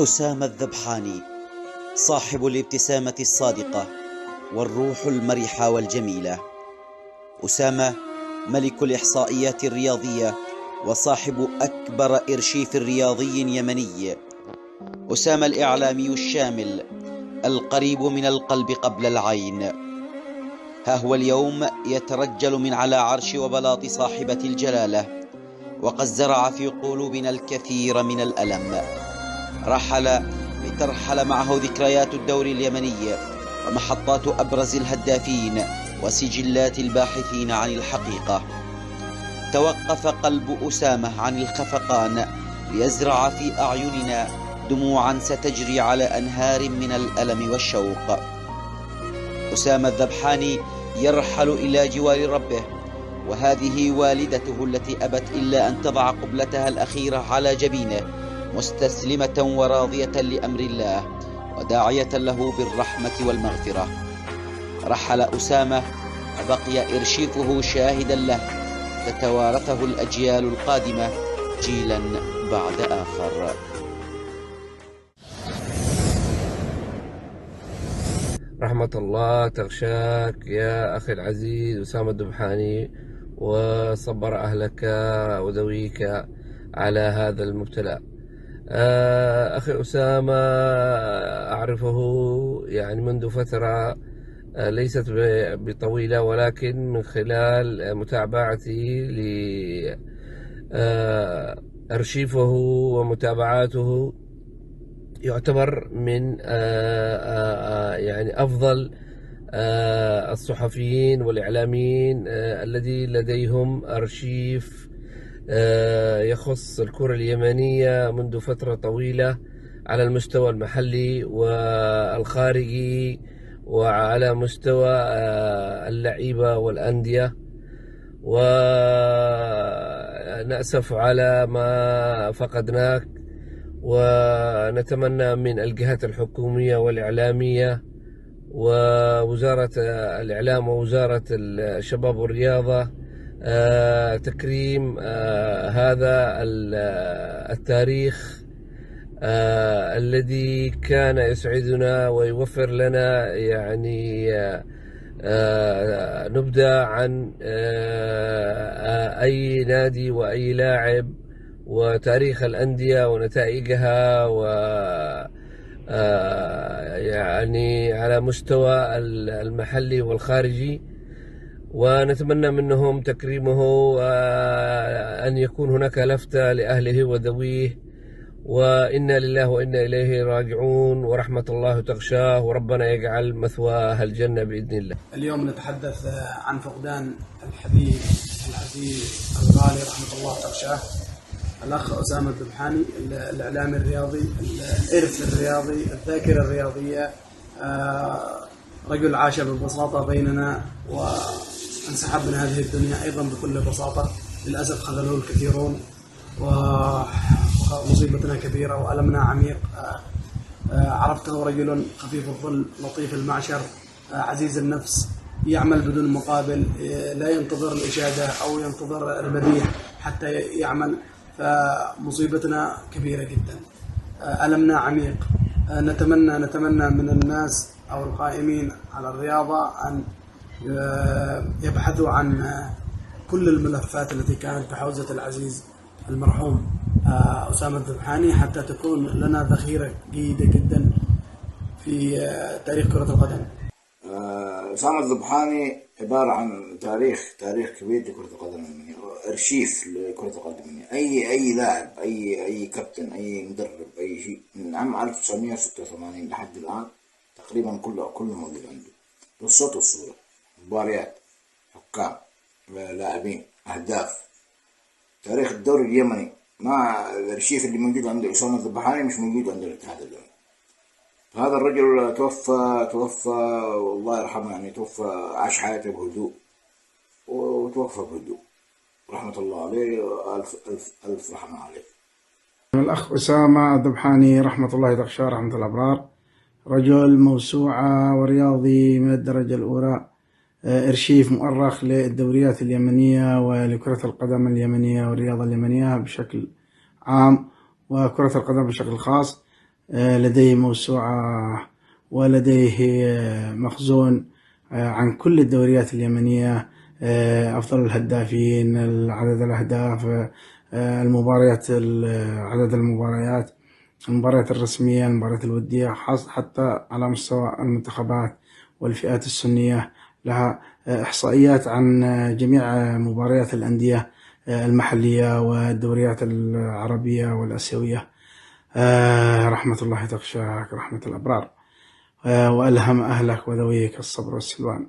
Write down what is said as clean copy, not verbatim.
أسامة الذبحاني، صاحب الابتسامة الصادقة والروح المرحة والجميلة. أسامة ملك الإحصائيات الرياضية وصاحب أكبر إرشيف رياضي يمني. أسامة الإعلامي الشامل القريب من القلب قبل العين. ها هو اليوم يترجل من على عرش وبلاط صاحبة الجلالة، وقد زرع في قلوبنا الكثير من الألم. رحل لترحل معه ذكريات الدوري اليمني ومحطات أبرز الهدافين وسجلات الباحثين عن الحقيقة. توقف قلب أسامة عن الخفقان ليزرع في أعيننا دموعا ستجري على أنهار من الألم والشوق. أسامة الذبحاني يرحل إلى جوار ربه، وهذه والدته التي أبت إلا أن تضع قبلتها الأخيرة على جبينه، مستسلمة وراضية لأمر الله وداعية له بالرحمة والمغفرة. رحل أسامة وبقي إرشيفه شاهدا له، تتوارثه الأجيال القادمة جيلا بعد آخر. رحمة الله تغشاك يا أخي العزيز أسامة الذبحاني، وصبر أهلك وذويك على هذا المبتلى. أخي أسامة أعرفه يعني منذ فترة ليست بطويلة، ولكن من خلال متابعتي لأرشيفه ومتابعاته يعتبر من يعني أفضل الصحفيين والإعلاميين الذي لديهم أرشيف يخص الكرة اليمنية منذ فترة طويلة على المستوى المحلي والخارجي وعلى مستوى اللعيبة والأندية. ونأسف على ما فقدناك، ونتمنى من الجهات الحكومية والإعلامية ووزارة الإعلام ووزارة الشباب والرياضة تكريم هذا التاريخ الذي كان يسعدنا ويوفر لنا يعني نبذة عن أي نادي وأي لاعب وتاريخ الأندية ونتائجها يعني على مستوى المحلي والخارجي. ونتمنى منهم تكريمه وأن يكون هناك لفتة لأهله وذويه، وإنا لله وإنا إليه راجعون، ورحمة الله تغشاه، وربنا يجعل مثواها الجنة بإذن الله. اليوم نتحدث عن فقدان الحبيب العزيز الغالي رحمة الله تغشاه الأخ أسامة الذبحاني، الإعلامي الرياضي، الإرث الرياضي، الذاكرة الرياضية، رجل عاش ببساطة بيننا وانسحب من هذه الدنيا أيضا بكل بساطة. للأسف خذله الكثيرون، ومصيبتنا كبيرة وألمنا عميق. عرفته رجل خفيف الظل، لطيف المعشر، عزيز النفس، يعمل بدون مقابل، لا ينتظر الإشادة أو ينتظر المديح حتى يعمل. فمصيبتنا كبيرة جدا، ألمنا عميق. نتمنى من الناس أو القائمين على الرياضة أن يبحثوا عن كل الملفات التي كانت بحوزة العزيز المرحوم أسامة الذبحاني، حتى تكون لنا ذخيرة جيدة جدا في تاريخ كرة القدم. أسامة الذبحاني عبارة عن تاريخ كبير لكرة القدم، أرشيف لكرة القدم. أي لاعب، أي كابتن، أي مدرب، أي شيء من عام 1986 لحد الآن تقريبا كله موجود عنده، بالصوت والصورة، مباريات، حكام، لاعبين، أهداف، تاريخ الدوري اليمني. مع الأرشيف اللي موجود عند أسامة الذبحاني مش موجود عند الاتحاد اليوم. هذا الرجل توفى والله يرحمه، يعني توفى، عاش حياته بهدوء وتوفى بهدوء، رحمة الله عليه، ألف رحمة عليه. الأخ أسامة الذبحاني رحمة الله تغشاه رحمة الأبرار، رجل موسوعة ورياضي من الدرجة الأولى، إرشيف مؤرخ للدوريات اليمنية ولكرة القدم اليمنية والرياضة اليمنية بشكل عام وكرة القدم بشكل خاص. لديه موسوعة ولديه مخزون عن كل الدوريات اليمنية، أفضل الهدافين، عدد الأهداف، المباريات، عدد المباريات الرسمية، المباريات الودية، حتى على مستوى المنتخبات والفئات السنية. لها إحصائيات عن جميع مباريات الأندية المحلية والدوريات العربية والآسيوية. رحمة الله تغشاك رحمة الأبرار، وألهم أهلك وذويك الصبر والسلوان.